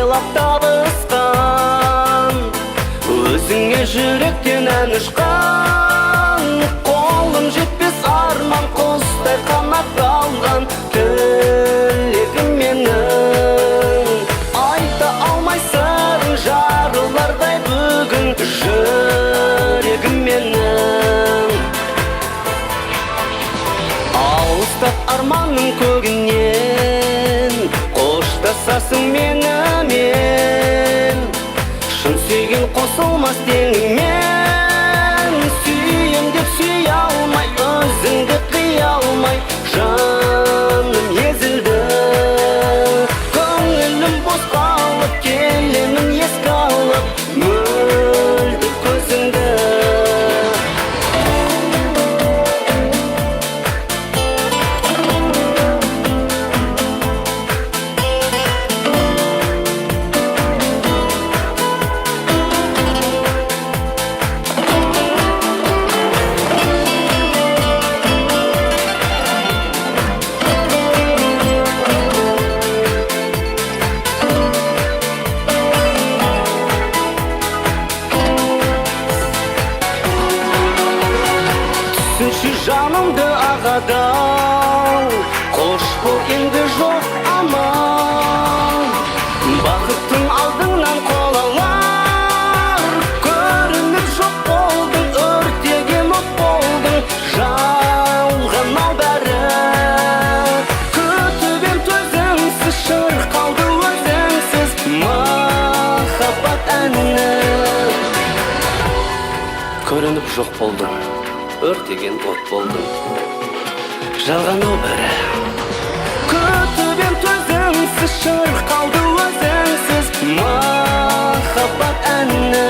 аралап табысқан, өзіңе жүректен ән ұшқан, қолым жетпес арман құстай қанат алған тілегім менің. Айта алмай сырың жарылардай бүгін жүрегім менің. Алыстап арманның көгінен қоштасасың менімен, шын сүйген қосылмас теңіңмен. Сүйем деп сүйе алмай, өзіңді қия алмай, жаным езілді. Көңілім бос қалып, келемін еске алып мөлдір көзіңді. Түсінші жанымды ағадау, қош бол енді жоқ амал. Бақыттың алдыңнан қол алар, көрініп жоқ болдың, өртеген от болдың, жалған-ау бәрі. Күтіп ем төзімсіз, шырқалды өзіңсіз махаббат әні. Көрініп жоқ болдың, өртеген от болдың, жалған-ау бәрі. Күтіп ем төзімсіз, шырқалды өзіңсіз махаббат әні.